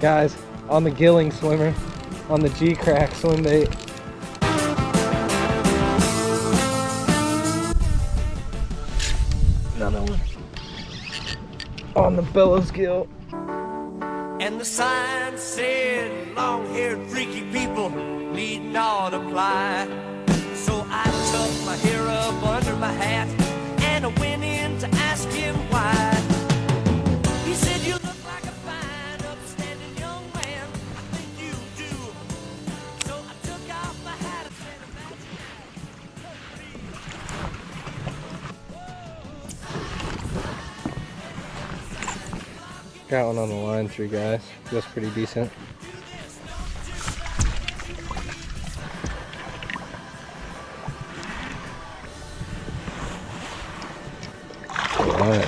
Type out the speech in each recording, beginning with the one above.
Guys, on the Gilling swimmer, on the G-Crack swim bait. Another one. On the Bellows Gill. And the sign said, long-haired freaky people need not apply. So I tucked my hair up under my hat and I went in to ask him why. He said, you look like a fine, upstanding young man. I think you do. So I took off my hat and said, Got one on the line through, guys. Feels pretty decent. Alright.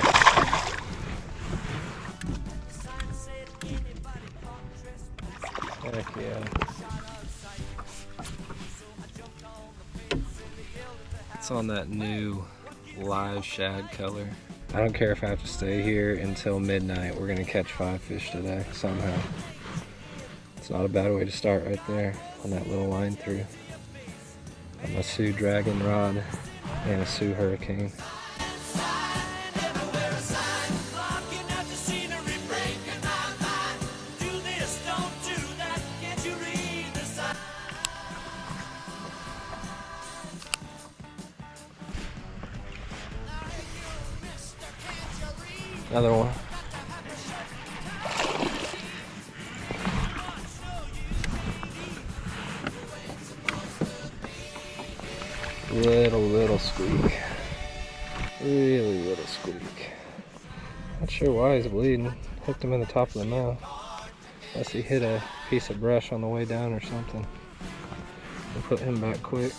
Heck yeah. It's on that new live shad color. I don't care if I have to stay here until midnight. We're gonna catch 5 fish today, somehow. It's not a bad way to start right there on that little line through. Got my Sioux Dragon rod and a Sioux Hurricane. Another one. Little squeak. Really little squeak. Not sure why he's bleeding. Hooked him in the top of the mouth. Unless he hit a piece of brush on the way down or something. We'll put him back quick.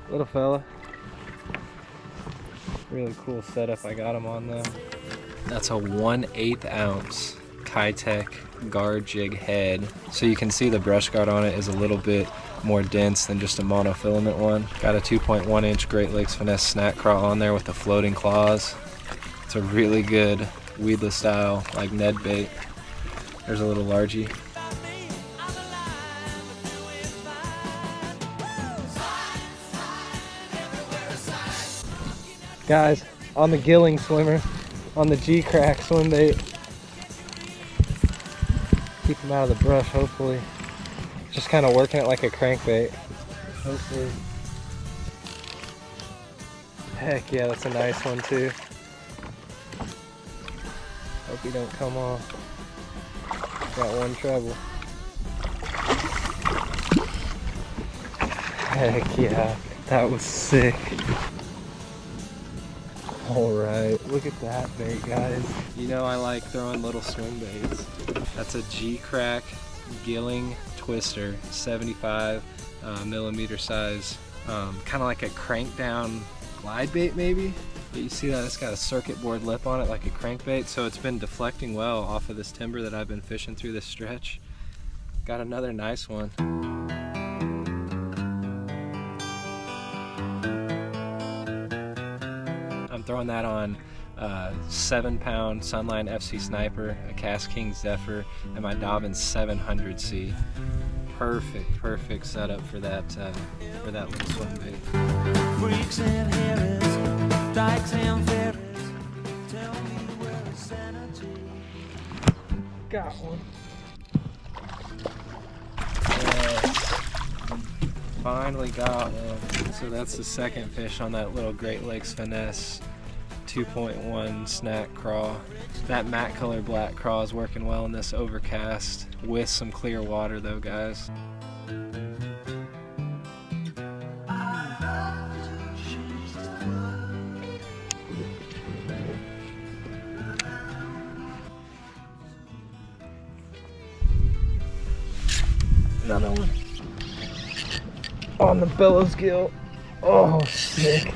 Little fella. Really cool setup I got him on though. That's a 1/8 ounce Kitech guard jig head. So you can see the brush guard on it is a little bit more dense than just a monofilament one. Got a 2.1 inch Great Lakes Finesse snack craw on there with the floating claws. It's a really good weedless style like Ned bait. There's a little largie. Guys, on the Gilling swimmer, on the G-Crack swim bait. Keep them out of the brush, hopefully. Just kind of working it like a crankbait. Hopefully. Heck yeah, that's a nice one too. Hope he don't come off. Got one treble. Heck yeah, that was sick. Alright, look at that bait, guys. You know I like throwing little swim baits. That's a G-Crack Gilling twister, 75 millimeter size. Kind of like a crank down glide bait maybe. But you see that it's got a circuit board lip on it like a crankbait, so it's been deflecting well off of this timber that I've been fishing through this stretch. Got another nice one. I'm throwing that on 7-pound Sunline FC Sniper, a Cast King Zephyr, and my Dobbin 700C. Perfect setup for that little swim bait. Freaks and Harris, dykes and ferries, tell me where is sanity. Got one. Finally got one. So that's the second fish on that little Great Lakes Finesse 2.1 snack craw. That matte color black craw is working well in this overcast with some clear water though, guys. Another one. On the Bellows Gill. Oh, sick.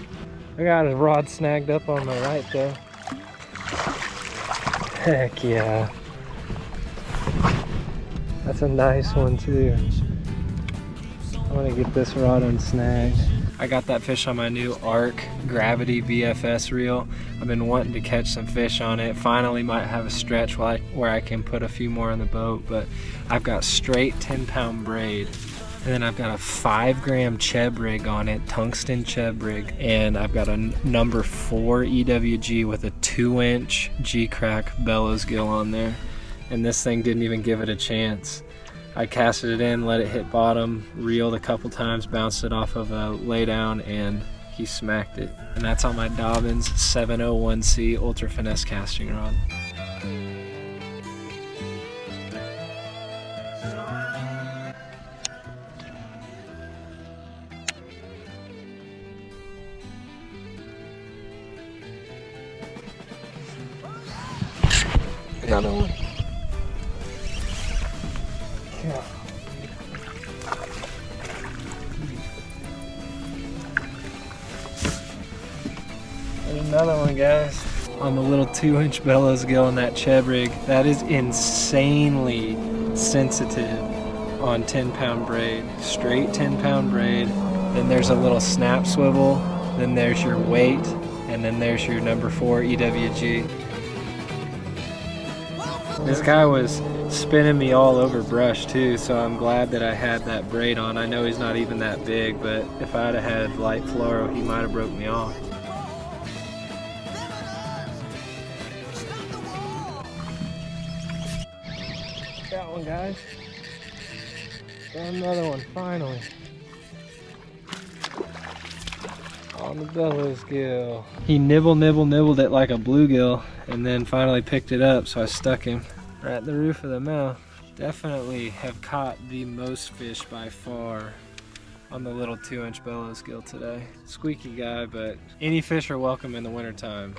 I got his rod snagged up on my right though. Heck yeah. That's a nice one too. I want to get this rod unsnagged. I got that fish on my new Arc Gravity BFS reel. I've been wanting to catch some fish on it. Finally might have a stretch where I can put a few more on the boat, but I've got straight 10-pound braid. And then I've got a 5-gram Cheb Rig on it, tungsten Cheb Rig. And I've got a number 4 EWG with a 2-inch G-Crack Bellows Gill on there. And this thing didn't even give it a chance. I casted it in, let it hit bottom, reeled a couple times, bounced it off of a lay down, and he smacked it. And that's on my Dobbins 701C Ultra Finesse casting rod. Another one. Yeah. There's another one, guys. On the little 2-inch Bellows Gill on that Cheb Rig. That is insanely sensitive on 10-pound braid. Straight 10-pound braid. Then there's a little snap swivel. Then there's your weight. And then there's your number 4 EWG. This guy was spinning me all over brush too, so I'm glad that I had that braid on. I know he's not even that big, but if I'd have had light fluoro, he might have broke me off. Got one, guys. Got another one, finally. On the Bellows Gill. He nibbled it like a bluegill, and then finally picked it up, so I stuck him right at the roof of the mouth. Definitely have caught the most fish by far on the little 2-inch Bellows Gill today. Squeaky guy, but any fish are welcome in the wintertime.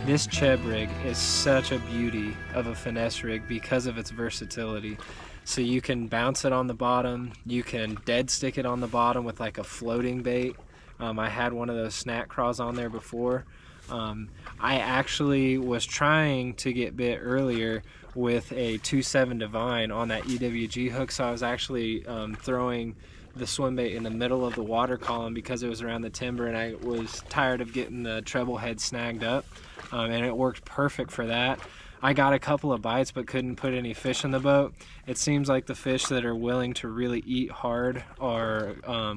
This Cheb Rig is such a beauty of a finesse rig because of its versatility. So you can bounce it on the bottom, you can dead stick it on the bottom with like a floating bait. I had one of those snack craws on there before. I actually was trying to get bit earlier with a 2.7 Divine on that EWG hook, so I was actually throwing the swim bait in the middle of the water column because it was around the timber, and I was tired of getting the treble head snagged up, and it worked perfect for that. I got a couple of bites but couldn't put any fish in the boat. It seems like the fish that are willing to really eat hard are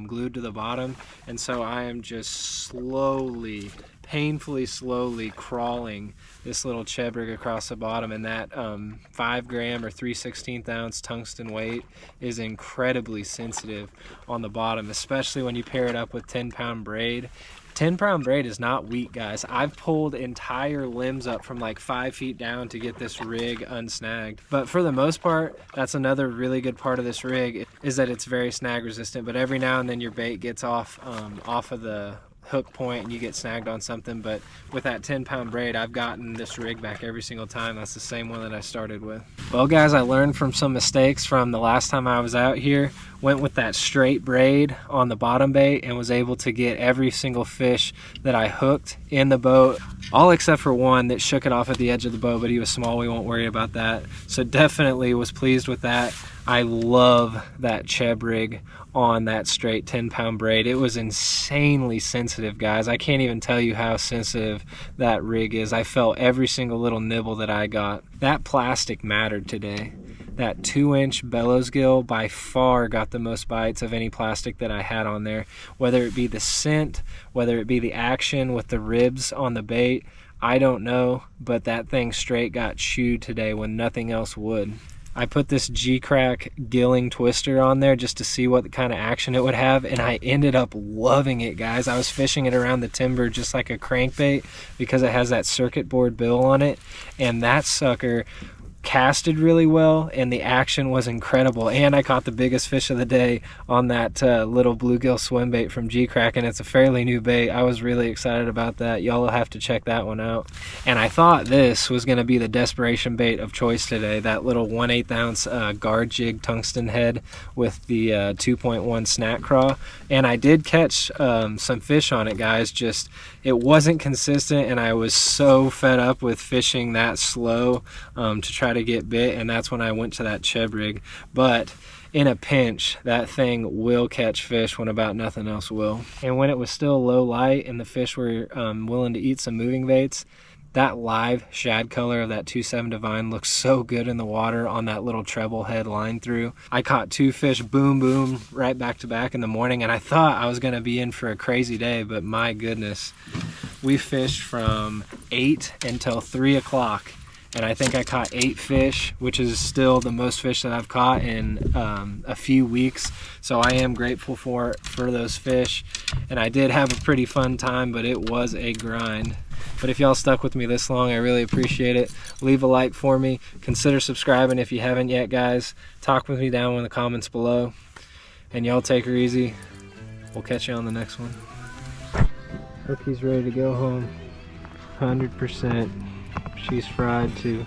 glued to the bottom, and so I am just slowly, painfully slowly crawling this little Cheb Rig across the bottom, and that 5-gram or 3/16 ounce tungsten weight is incredibly sensitive on the bottom, especially when you pair it up with 10-pound braid. 10-pound braid is not weak, guys. I've pulled entire limbs up from like 5 feet down to get this rig unsnagged. But for the most part, that's another really good part of this rig, is that it's very snag resistant. But every now and then your bait gets off of the hook point and you get snagged on something. But with that 10-pound braid, I've gotten this rig back every single time. That's the same one that I started with. Well, guys, I learned from some mistakes from the last time I was out here. Went with that straight braid on the bottom bait and was able to get every single fish that I hooked in the boat, all except for one that shook it off at the edge of the boat, but he was small. We won't worry about that. So definitely was pleased with that. I love that Cheb Rig on that straight 10-pound braid. It was insanely sensitive, guys. I can't even tell you how sensitive that rig is. I felt every single little nibble that I got. That plastic mattered today. That 2-inch Bellows Gill by far got the most bites of any plastic that I had on there. Whether it be the scent, whether it be the action with the ribs on the bait, I don't know, but that thing straight got chewed today when nothing else would. I put this G-Crack Gilling twister on there just to see what kind of action it would have, and I ended up loving it, guys. I was fishing it around the timber just like a crankbait because it has that circuit board bill on it, and that sucker casted really well, and the action was incredible. And I caught the biggest fish of the day on that little bluegill swim bait from G-Crack, and it's a fairly new bait. I was really excited about that. Y'all will have to check that one out. And I thought this was going to be the desperation bait of choice today, that little 1/8 ounce guard jig tungsten head with the 2.1 snack craw. And I did catch some fish on it, guys, just it wasn't consistent, and I was so fed up with fishing that slow to try to get bit, and that's when I went to that Cheb Rig. But in a pinch, that thing will catch fish when about nothing else will. And when it was still low light and the fish were willing to eat some moving baits, that live shad color of that 2.7 Divine looks so good in the water on that little treble head line through. I caught 2 fish, boom, boom, right back to back in the morning, and I thought I was gonna be in for a crazy day, but my goodness. We fished from 8 until 3 o'clock, and I think I caught 8 fish, which is still the most fish that I've caught in a few weeks. So I am grateful for those fish, and I did have a pretty fun time, but it was a grind. But if y'all stuck with me this long, I really appreciate it. Leave a like for me. Consider subscribing if you haven't yet, guys. Talk with me down in the comments below. And y'all take her easy. We'll catch you on the next one. Hookie's ready to go home. 100%. She's fried too.